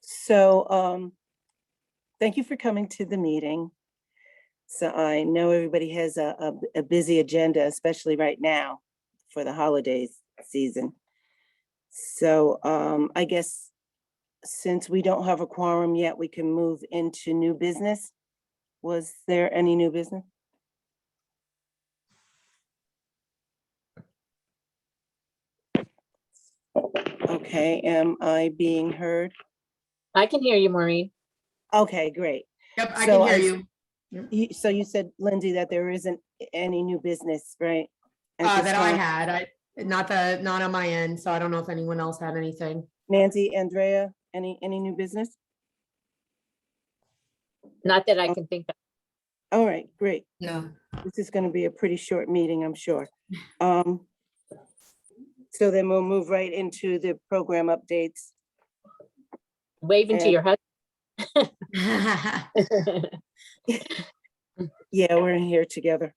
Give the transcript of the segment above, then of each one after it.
So thank you for coming to the meeting. So I know everybody has a busy agenda, especially right now for the holidays season. So I guess since we don't have a quorum yet, we can move into new business. Was there any new business? Okay, am I being heard? I can hear you, Maureen. Okay, great. Yep, I So can hear you. So you said, Lindsay, that there isn't any new business, right? That I had, not on my end, so I don't know if anyone else had anything. Nancy, Andrea, any new business? Not that I can think of. All right, great. No. This is going to be a pretty short meeting, I'm sure. So then we'll move right into the program updates. Waving to your husband. Yeah, we're in here together.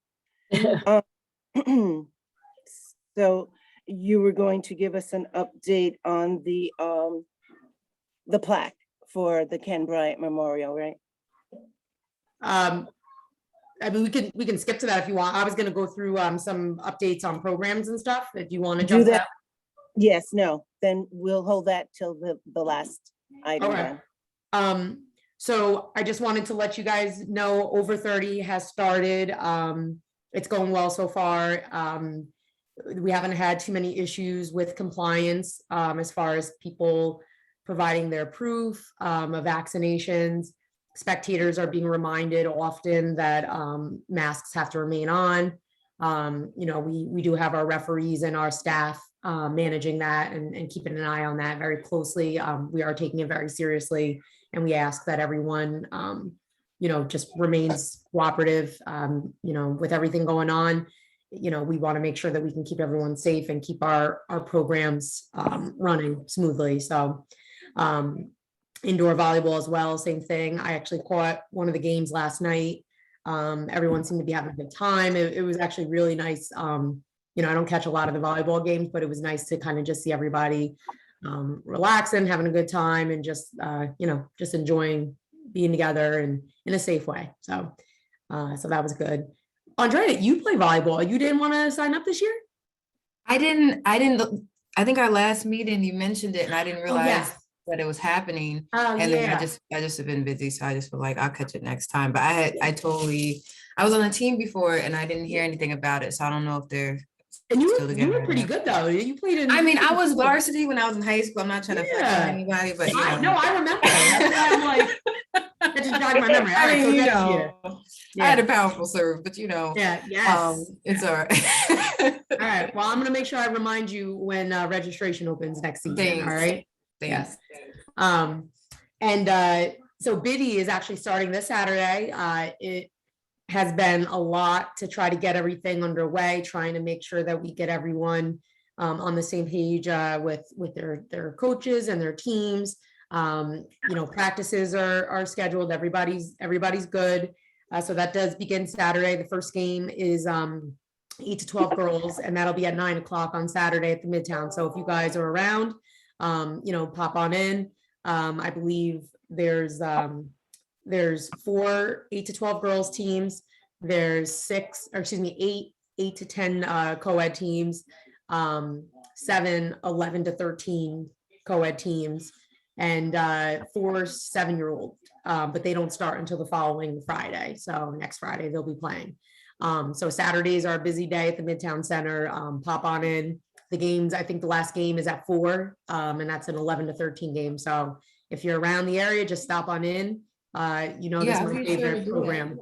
So you were going to give us an update on the plaque for the Ken Bryant Memorial, right? I mean, we can skip to that if you want. I was going to go through some updates on programs and stuff. If you want to Do jump that. Yes, no, then we'll hold that till the last item. Okay. Then. So I just wanted to let you guys know Over 30 has started. It's going well so far. We haven't had too many issues with compliance as far as people providing their proof of vaccinations. Spectators are being reminded often that masks have to remain on. We do have our referees and our staff managing that and keeping an eye on that very closely. We are taking it very seriously, and we ask that everyone, just remains cooperative, with everything going on. We want to make sure that we can keep everyone safe and keep our programs running smoothly. So indoor volleyball as well, same thing. I actually caught one of the games last night. Everyone seemed to be having a good time. It was actually really nice. I don't catch a lot of the volleyball games, but it was nice to kind of just see everybody relaxing, having a good time, and just enjoying being together and in a safe way. So that was good. Andrea, you play volleyball. You didn't want to sign up this year? I didn't. I think our last meeting you mentioned it, and I didn't realize that it was happening. And then I just have been busy, so I just feel like I'll catch it next time. But I was on a team before, and I didn't hear anything about it, so I don't know if they're. And you were pretty good though. You played in. I mean, I was varsity when I was in high school. I'm not trying to flex on anybody, but I remember. That's why I'm like, that just jogged my memory. I had a powerful serve, but it's all right. All right. Well, I'm gonna make sure I remind you when registration opens next season. Thanks. All right. Thanks. Yes. So Biddy is actually starting this Saturday. It has been a lot to try to get everything underway, trying to make sure that we get everyone on the same page with their coaches and their teams. Practices are scheduled. Everybody's good. So that does begin Saturday. The first game is 8 to 12 girls, and that'll be at 9 o'clock on Saturday at the Midtown. So if you guys are around, pop on in. I believe there's 4 8 to 12 girls teams. There's 8 to 10 co-ed teams, 7 11 to 13 co-ed teams, and 4 7-year-old, but they don't start until the following Friday. So next Friday they'll be playing. So Saturdays are a busy day at the Midtown Center. Pop on in. The games, I think the last game is at 4, and that's an 11 to 13 game. So if you're around the area, just stop on in. This is my favorite program.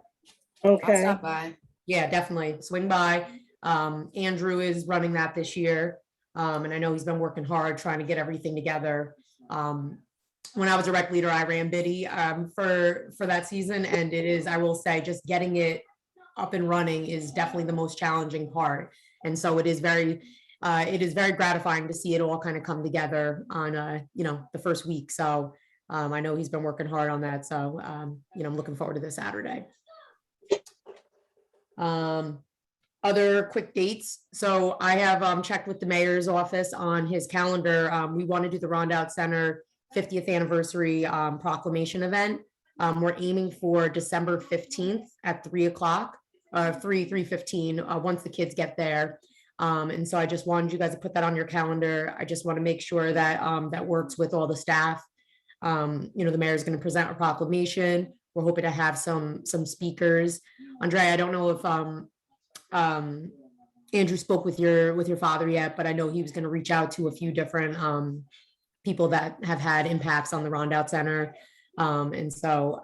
Okay. I'll stop by. Yeah, definitely swing by. Andrew is running that this year, and I know he's been working hard trying to get everything together. When I was a rec leader, I ran Biddy for that season, and it is, I will say, just getting it up and running is definitely the most challenging part. And so it is very gratifying to see it all kind of come together on the first week. So I know he's been working hard on that. So I'm looking forward to this Saturday. Other quick dates. So I have checked with the mayor's office on his calendar. We want to do the Rondout Center 50th anniversary proclamation event. We're aiming for December 15th at 3:00, 3:15, once the kids get there. And so I just wanted you guys to put that on your calendar. I just want to make sure that that works with all the staff. The mayor is going to present a proclamation. We're hoping to have some speakers. Andrea, I don't know if Andrew spoke with your father yet, but I know he was going to reach out to a few different people that have had impacts on the Rondout Center. And so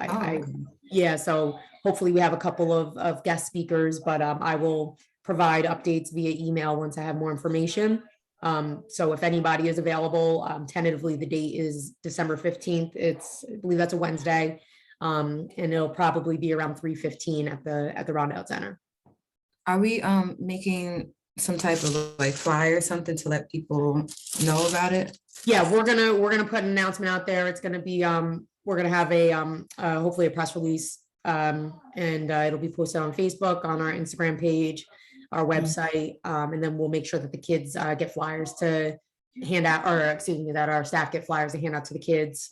so hopefully we have a couple of guest speakers, but I will provide updates via email once I have more information. So if anybody is available, tentatively the date is December 15th. I believe that's a Wednesday. And it'll probably be around 3:15 at the Rondout Center. Are we making some type of like flyer or something to let people know about it? Yeah, we're gonna put an announcement out there. It's gonna be we're gonna have a hopefully a press release, and it'll be posted on Facebook, on our Instagram page, our website, and then we'll make sure that the kids get flyers to hand out, or excuse me, that our staff get flyers to hand out to the kids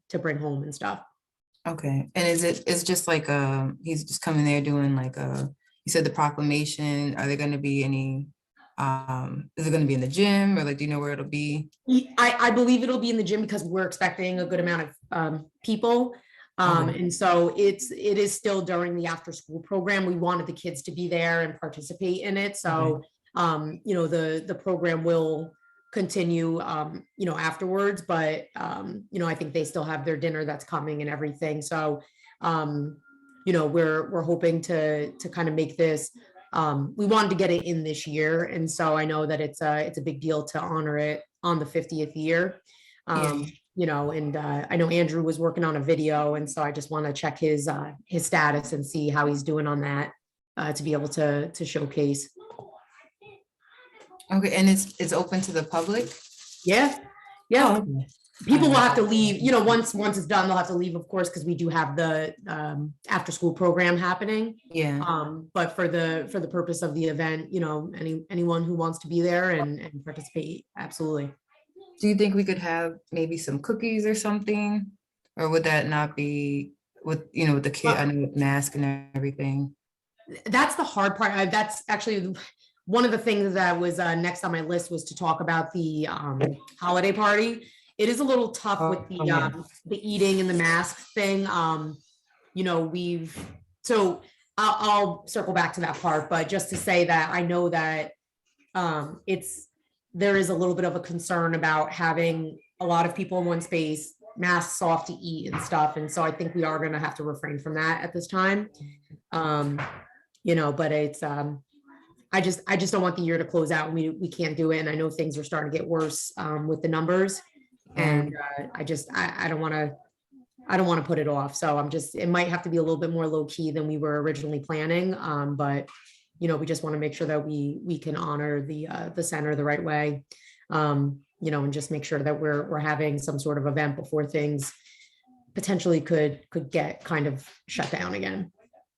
to bring home and stuff. Okay, and it's just like he's just coming there doing like you said the proclamation. Are there going to be any? Is it going to be in the gym, or like, do you know where it'll be? I believe it'll be in the gym because we're expecting a good amount of people. And so it is still during the after school program. We wanted the kids to be there and participate in it. So, the program will continue, afterwards, but, I think they still have their dinner that's coming and everything. So, we're hoping to kind of make this, we wanted to get it in this year. And so I know that it's a big deal to honor it on the 50th year. And I know Andrew was working on a video, and so I just want to check his status and see how he's doing on that, to be able to showcase. Okay, and it's open to the public? Yeah. Oh, okay. People will have to leave, once it's done, they'll have to leave, of course, because we do have the after school program happening. Yeah. But for the purpose of the event, anyone who wants to be there and participate, absolutely. Do you think we could have maybe some cookies or something? Or would that not be with the kid, I know with mask and everything? That's the hard part. That's actually one of the things that was next on my list, was to talk about the holiday party. It is a little tough with the eating and the mask thing. So I'll circle back to that part, but just to say that I know that there is a little bit of a concern about having a lot of people in one space, masks off to eat and stuff. And so I think we are going to have to refrain from that at this time. But it's, I just don't want the year to close out and we can't do it. And I know things are starting to get worse with the numbers. And I don't want to put it off. So it might have to be a little bit more low key than we were originally planning. But we just want to make sure that we can honor the center the right way, and just make sure that we're having some sort of event before things potentially could get kind of shut down again.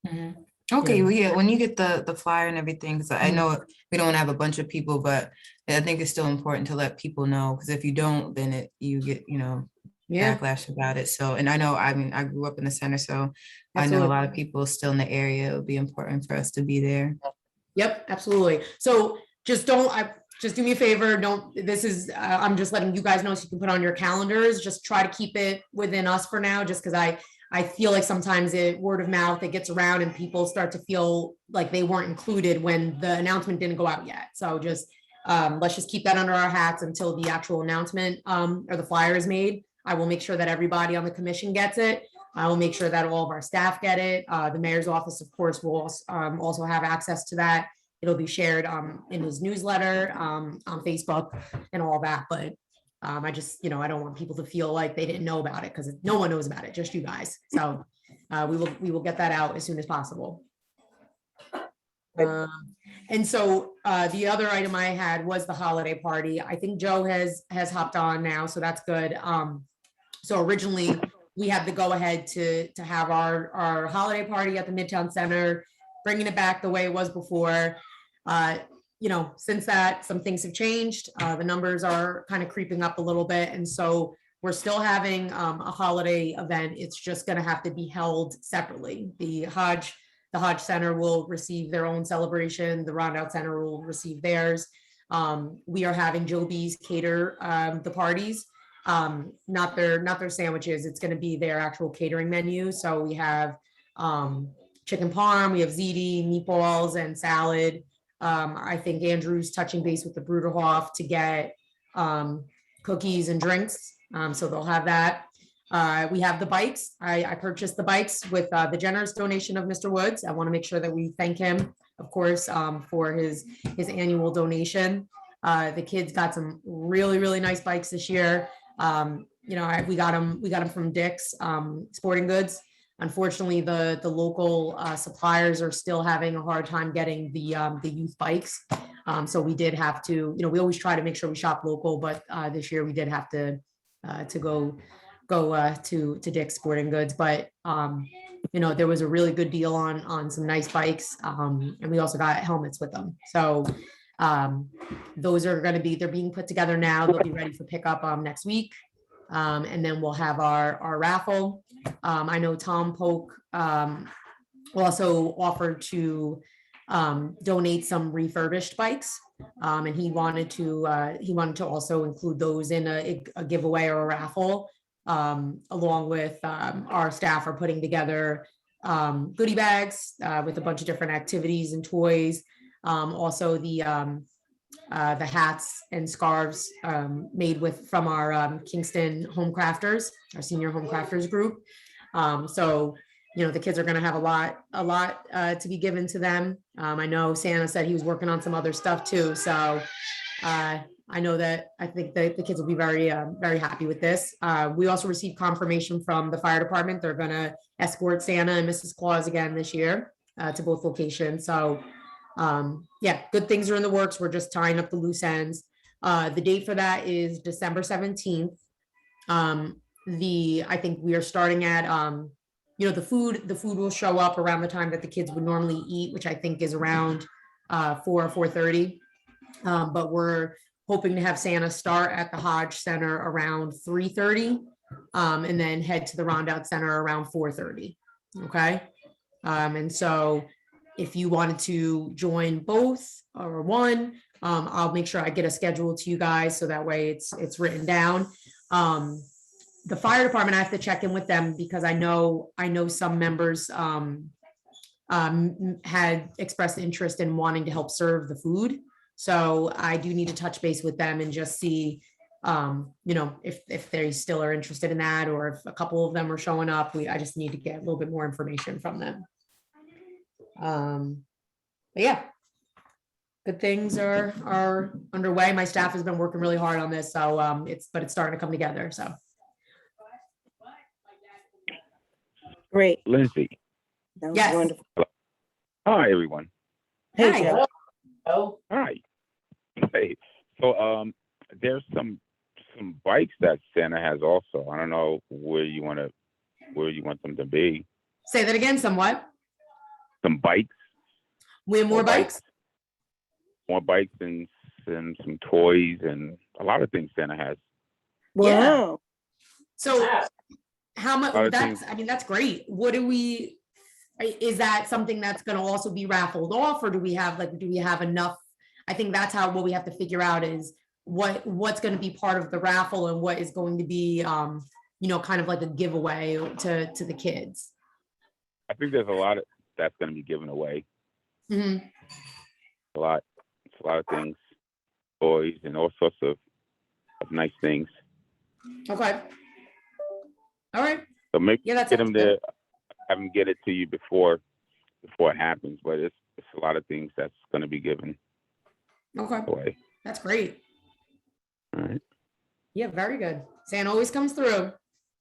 Mm-hmm. Okay, well, yeah, when you get the flyer and everything, because I know we don't have a bunch of people, but I think it's still important to let people know, because if you don't, then you get, backlash about it. So, and I know, I grew up in the center, so absolutely. I know a lot of people still in the area. It would be important for us to be there. Yep, absolutely. So just do me a favor. I'm just letting you guys know so you can put on your calendars. Just try to keep it within us for now, just because I feel like sometimes word of mouth, it gets around and people start to feel like they weren't included when the announcement didn't go out yet. So just let's just keep that under our hats until the actual announcement or the flyer is made. I will make sure that everybody on the commission gets it. I will make sure that all of our staff get it. The mayor's office, of course, will also have access to that. It'll be shared in his newsletter, on Facebook and all that. But I just, I don't want people to feel like they didn't know about it, because no one knows about it, just you guys. So we will get that out as soon as possible. And so the other item I had was the holiday party. I think Joe has hopped on now, so that's good. So originally we had the go ahead to have our holiday party at the Midtown Center, bringing it back the way it was before. Since that, some things have changed. The numbers are kind of creeping up a little bit. And so we're still having a holiday event. It's just going to have to be held separately. The Hodge Center will receive their own celebration. The Rondout Center will receive theirs. We are having Joe B's cater the parties, not their sandwiches. It's going to be their actual catering menu. So we have chicken parm, we have ziti, meatballs, and salad. I think Andrew's touching base with the Bruderhof to get cookies and drinks. So they'll have that. We have the bikes. I purchased the bikes with the generous donation of Mr. Woods. I want to make sure that we thank him, of course, for his annual donation. The kids got some really, really nice bikes this year. We got them from Dick's Sporting Goods. Unfortunately, the local suppliers are still having a hard time getting the youth bikes. So we did have to, we always try to make sure we shop local, but this year we did have to go to Dick's Sporting Goods. But there was a really good deal on some nice bikes, and we also got helmets with them. So those are going to be, they're being put together now. They'll be ready for pickup next week. And then we'll have our raffle. I know Tom Polk also offered to donate some refurbished bikes, and he wanted to also include those in a giveaway or a raffle, along with our staff are putting together goodie bags with a bunch of different activities and toys. Also the hats and scarves made from our Kingston home crafters, our senior home crafters group. So the kids are going to have a lot to be given to them. I know Santa said he was working on some other stuff too. So I know that I think that the kids will be very, very happy with this. We also received confirmation from the fire department. They're going to escort Santa and Mrs. Claus again this year to both locations. So yeah, good things are in the works. We're just tying up the loose ends. The date for that is December 17th. I think we are starting at, the food will show up around the time that the kids would normally eat, which I think is around 4:30. But we're hoping to have Santa start at the Hodge Center around 3:30, and then head to the Rondout Center around 4:30. Okay. And so if you wanted to join both or one, I'll make sure I get a schedule to you guys so that way it's written down. The fire department, I have to check in with them because I know some members had expressed interest in wanting to help serve the food. So I do need to touch base with them and just see, if they still are interested in that, or if a couple of them are showing up. I just need to get a little bit more information from them. But yeah, good things are underway. My staff has been working really hard on this, so it's starting to come together. So Great. Lindsay. That was Yes. wonderful. Hi, everyone. Hey, Hi. Joe. Oh, Hi. Hey. So there's some bikes that Santa has also. I don't know where you want them to be. Say that again, somewhat. Some bikes. We have more bikes. More bikes and some toys and a lot of things Santa has. Wow. So how much, Other that's great. Is that something that's going to also be raffled off, or do we have enough? I think that's what we have to figure out is what's going to be part of the raffle and what is going to be, kind of like a giveaway to the kids. I think there's a lot of that's going to be given away. Mm-hmm. It's a lot of things, toys and all sorts of nice things. Okay. All right. So maybe Yeah, that get them sounds there. good. Have them get it to you before it happens. But it's a lot of things that's going to be given Okay. away. That's great. All right. Yeah, very good. Santa always comes through.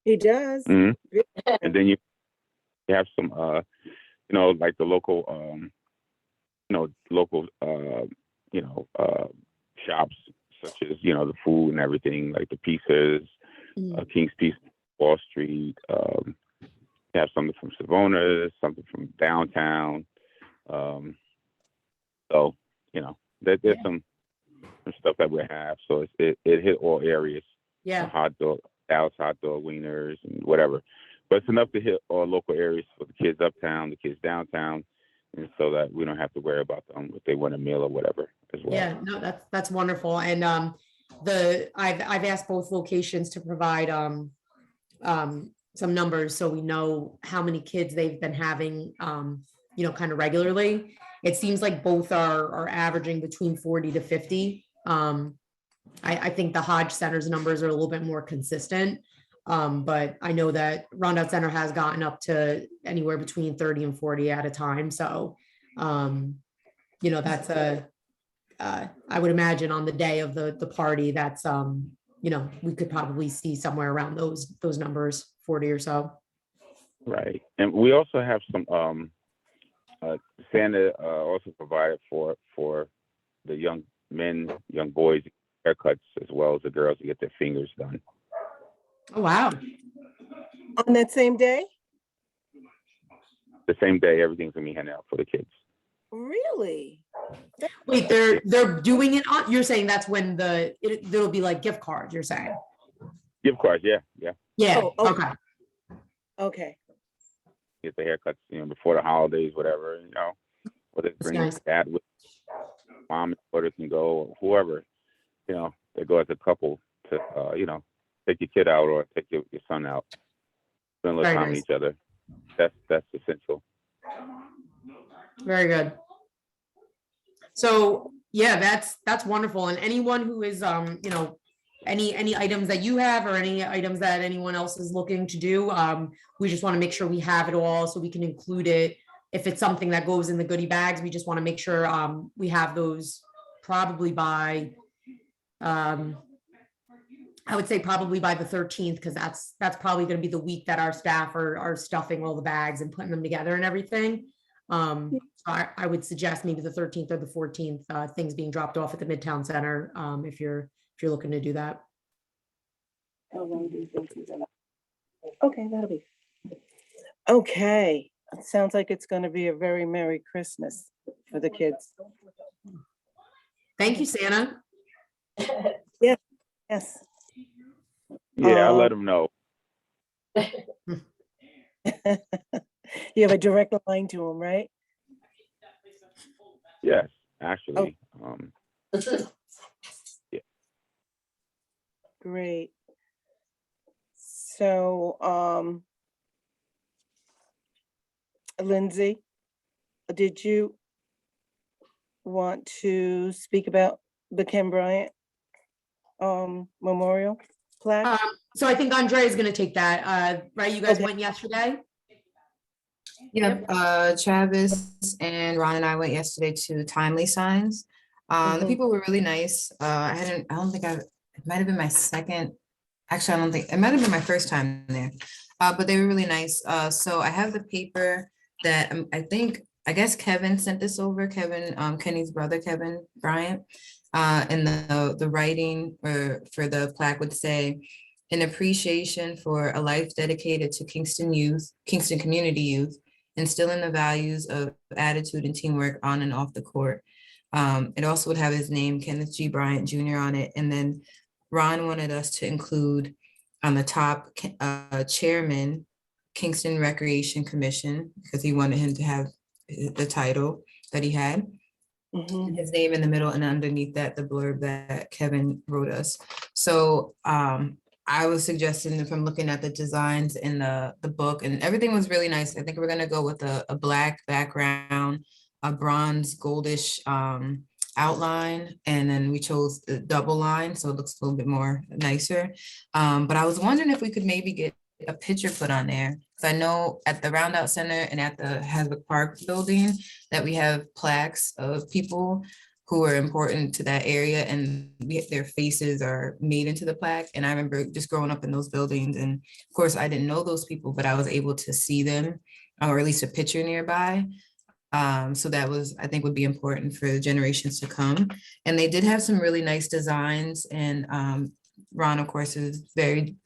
He does. Mhm. And then you have some, like the local, shops such as the food and everything, like the pizzas, King's Pizza, Wall Street. You have something from Savona, something from downtown. So there's some stuff that we have. So it hit all areas. Yeah. Hot dog, Dallas hot dog wieners and whatever. But it's enough to hit all local areas for the kids uptown, the kids downtown, and so that we don't have to worry about them if they want a meal or whatever as well. Yeah, no, that's wonderful. And I've asked both locations to provide some numbers so we know how many kids they've been having kind of regularly. It seems like both are averaging between 40 to 50. I think the Hodge Center's numbers are a little bit more consistent. But I know that Rondout Center has gotten up to anywhere between 30 and 40 at a time. So, that's I would imagine on the day of the party, that's, we could probably see somewhere around those numbers, 40 or so. Right. And we also have some, Santa also provided for the young men, young boys, haircuts, as well as the girls to get their fingers done. Oh, wow. On that same day? The same day, everything's gonna be handed out for the kids. Really? Wait, they're doing it on, you're saying that's when there'll be like gift cards, you're saying? Gift cards, yeah. Yeah, Oh, okay. okay. Okay. Get the haircuts, before the holidays, whatever, whether it's That's bring nice. dad with, mom and daughter can go, or whoever, they go as a couple to, take your kid out or take your son out, spend a little Very time nice. with each other. That's essential. Very good. So yeah, that's wonderful. And anyone who is, any items that you have or any items that anyone else is looking to do, we just want to make sure we have it all so we can include it. If it's something that goes in the goodie bags, we just want to make sure we have those probably by, I would say probably by the 13th, because that's probably going to be the week that our staff are stuffing all the bags and putting them together and everything. So I would suggest maybe the 13th or the 14th, things being dropped off at the Midtown Center, if you're looking to do that. Okay, that'll be. Okay, it sounds like it's going to be a very Merry Christmas for the kids. Thank you, Santa. Yes. Yeah, I'll let them know. You have a direct line to them, right? Yes, actually. Great. So, Lindsay, did you want to speak about the Ken Bryant memorial plaque? So I think Andrea is going to take that, right? You guys Okay. went yesterday? Yep, Travis and Ron and I went yesterday to Timely Signs. The Mhm. people were really nice. It might have been my second, actually, I don't think, it might have been my first time there. But they were really nice. So I have the paper that I guess Kevin sent this over, Kenny's brother, Kevin Bryant. And the writing for the plaque would say, "In appreciation for a life dedicated to Kingston community youth, instilling the values of attitude and teamwork on and off the court." It also would have his name, Kenneth G. Bryant Jr. on it. And then Ron wanted us to include on the top, Chairman, Kingston Recreation Commission, because he wanted him to have the title that he had. Mhm. His name in the middle, and underneath that, the blurb that Kevin wrote us. So I was suggesting, from looking at the designs in the book, and everything was really nice. I think we're gonna go with a black background, a bronze goldish outline, and then we chose the double line, so it looks a little bit more nicer. But I was wondering if we could maybe get a picture put on there, because I know at the Roundout Center and at the Hasbrook Park building that we have plaques of people who are important to that area, and their faces are made into the plaque. And I remember just growing up in those buildings, and of course I didn't know those people, but I was able to see them, or at least a picture nearby. So that was, I think, would be important for the generations to come. And they did have some really nice designs, and Ron, of course, is very,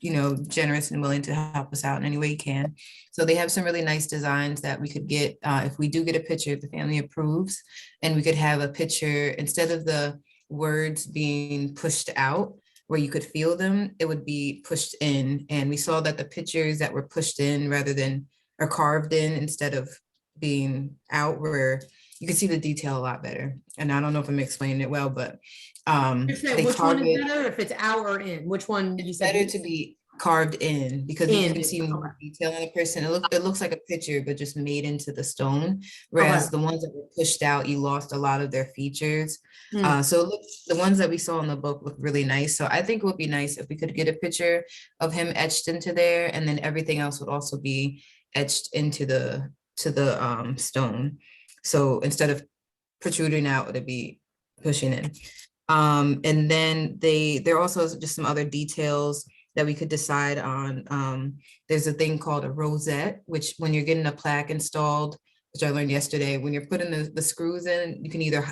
generous and willing to help us out in any way he can. So they have some really nice designs that we could get, if we do get a picture, if the family approves, and we could have a picture, instead of the words being pushed out, where you could feel them, it would be pushed in. And we saw that the pictures that were pushed in rather than, or carved in instead of being out, where you can see the detail a lot better. And I don't know if I'm explaining it well, but they Which carve one is it. better, if it's out or in? Which one you It's said? better to be carved in because you In, can see more okay. detail in a person. It looks like a picture, but just made into the stone. Whereas the ones that were pushed out, you lost a lot of their features. So the ones that we saw in the book look really nice. So I think it would be nice if we could get a picture of him etched into there, and then everything else would also be etched into the stone. So instead of protruding out, it'd be pushing in. And then there also is just some other details that we could decide on. There's a thing called a rosette, which when you're getting a plaque installed, which I learned yesterday, when you're putting the screws in, you can either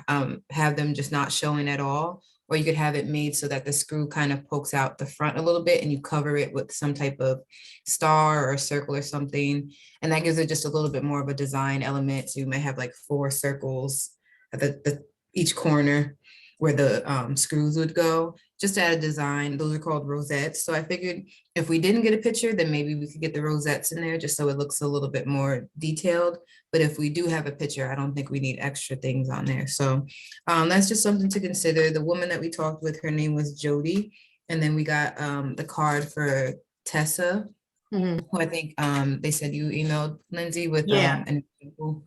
have them just not showing at all, or you could have it made so that the screw kind of pokes out the front a little bit and you cover it with some type of star or circle or something. And that gives it just a little bit more of a design element. So you might have like 4 circles at each corner where the screws would go, just to add a design. Those are called rosettes. So I figured if we didn't get a picture, then maybe we could get the rosettes in there just so it looks a little bit more detailed. But if we do have a picture, I don't think we need extra things on there. So that's just something to consider. The woman that we talked with, her name was Jody. And then we got the card for Tessa, who I think they said you emailed Lindsay with an example.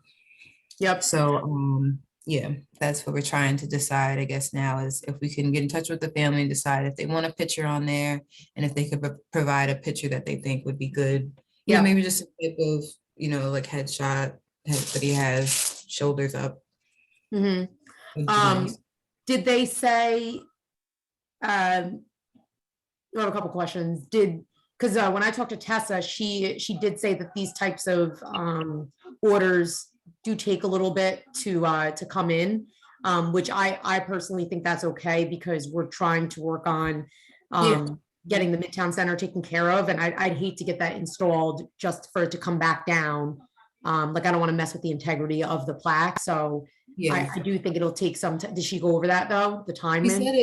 Yep. So yeah, that's what we're trying to decide, I guess, now, is if we can get in touch with the family and decide if they want a picture on there, and if they could provide a picture that they think would be good. Yeah, maybe just a type of, like headshot that he has, shoulders up. Would be nice. Did they say, I have a couple questions. Because when I talked to Tessa, she did say that these types of orders do take a little bit to come in, which I personally think that's okay, because we're trying to work on getting the Midtown Center taken care of, and I'd hate to get that installed just for it to come back down. Like, I don't want to mess with the integrity of the plaque, so I do think it'll take some time. Did she go over that though, the She timing? said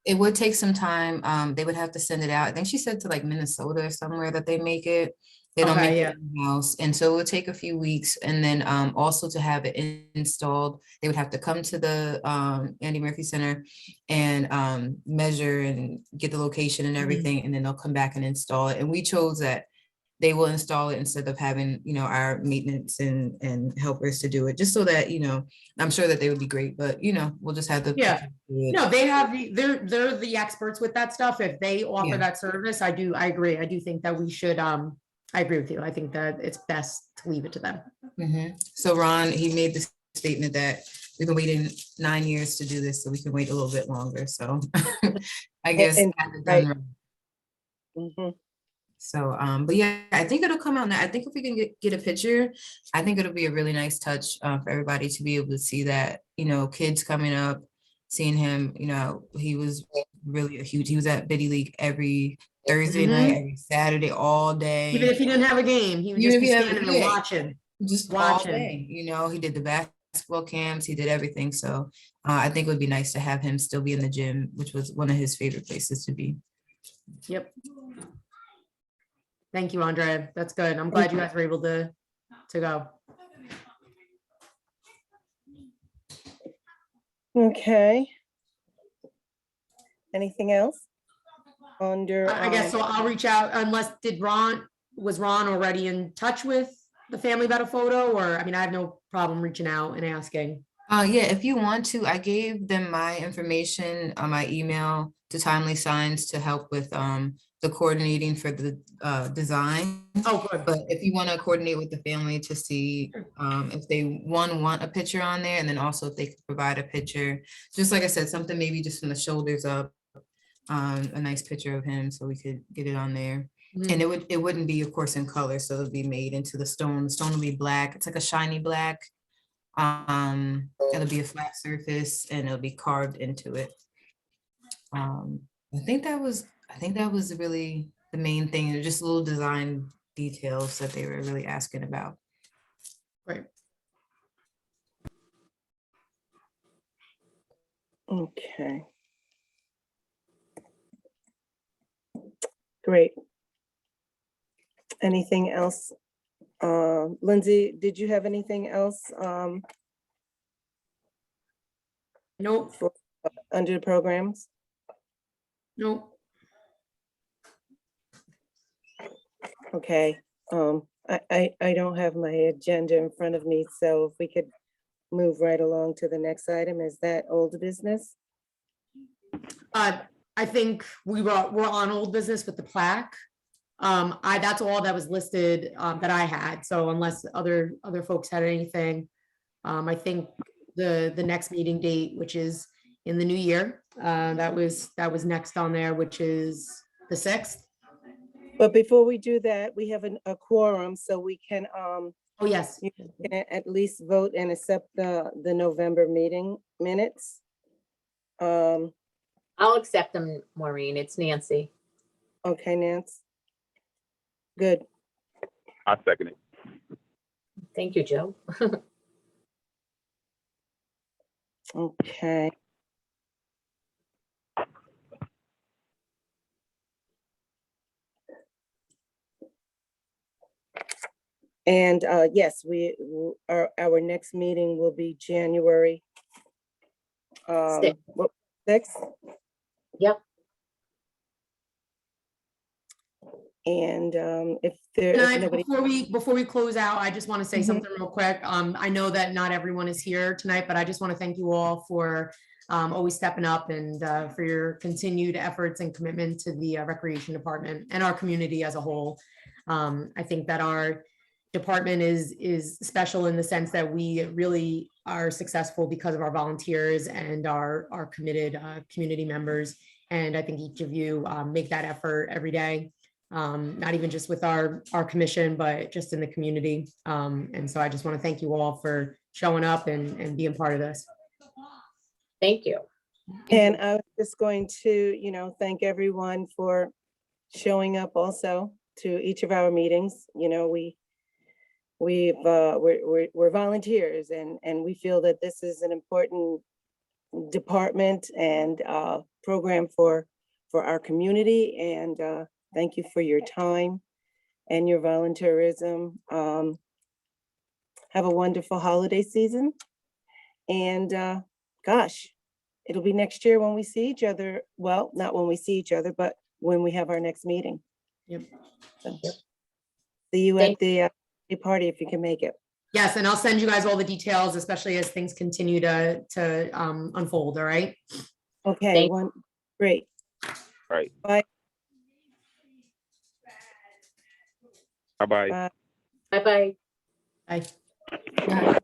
it would take some time. They would have to send it out. I think she said to like Minnesota or somewhere that they make it. They don't make it in-house. And so it would take a few weeks. And then also to have it installed, they would have to come to the Andy Murphy Center and measure and get the location and everything. And then they'll come back and install it. And we chose that they will install it instead of having, our maintenance and helpers to do it, just so that, I'm sure that they would be great, but, we'll just have the. No, they have they're the experts with that stuff. If they offer that service, I agree. I do think that we should, I agree with you. I think that it's best to leave it to them. So Ron, he made the statement that we've been waiting 9 years to do this, so we can wait a little bit longer. So I guess. So, but yeah, I think it'll come out now. I think if we can get a picture, I think it'll be a really nice touch for everybody to be able to see that, kids coming up, seeing him, he was really he was at Biddy League every Thursday night, every Saturday, all day. Even if he didn't have a game, he would just be standing there watching. Just watching. All day, he did the basketball camps, he did everything. So I think it would be nice to have him still be in the gym, which was one of his favorite places to be. Yep. Thank you, Andrea. That's good. I'm glad you guys were able to go. Okay. Anything else? I guess so. I'll reach out, unless was Ron already in touch with the family about a photo? Or, I have no problem reaching out and asking. Yeah, if you want to, I gave them my information on my email to Timely Signs to help with the coordinating for the design. Oh, good. But if you want to coordinate with the family to see if they want a picture on there, and then also if they could provide a picture, just like I said, something maybe just from the shoulders up, a nice picture of him, so we could get it on there. And it wouldn't be, of course, in color, so it'll be made into the stone. The stone will be black. It's like a shiny black. It'll be a flat surface and it'll be carved into it. I think that was really the main thing. It was just little design details that they were really asking about. Right. Okay. Great. Anything else? Lindsay, did you have anything else Nope, under the programs? nope. Okay, I don't have my agenda in front of me, so if we could move right along to the next item, is that old business? I think we're on old business with the plaque. That's all that was listed, that I had. So unless other folks had anything, I think the next meeting date, which is in the new year, that was next on there, which is the 6th. But before we do that, we have a quorum, so we can, Oh, yes. you can at least vote and accept the November meeting minutes. I'll accept them, Maureen. It's Nancy. Okay, Nance. Good. I second it. Thank you, Joe. Okay. And yes, our next meeting will be January. Six. 6th. Yep. And if there Can is I, nobody, before we close out, I just want to say Mhm. something real quick. I know that not everyone is here tonight, but I just want to thank you all for always stepping up and for your continued efforts and commitment to the recreation department and our community as a whole. I think that our department is special in the sense that we really are successful because of our volunteers and our committed community members. And I think each of you make that effort every day. Not even just with our commission, but just in the community. And so I just want to thank you all for showing up and being part of this. Thank you. and I was just going to, thank everyone for showing up also to each of our meetings. We're volunteers and we feel that this is an important department and program for our community. And thank you for your time and your volunteerism. Have a wonderful holiday season. And gosh, it'll be next year when we see each other. Well, not when we see each other, but when we have our next meeting. Yep. So, see you at Thank the party if you can make it. Yes, and I'll send you guys all the details, especially as things continue to unfold. All right. Okay, Thank- great. Right. Bye. Bye-bye. Bye. Bye-bye. Bye. Yeah.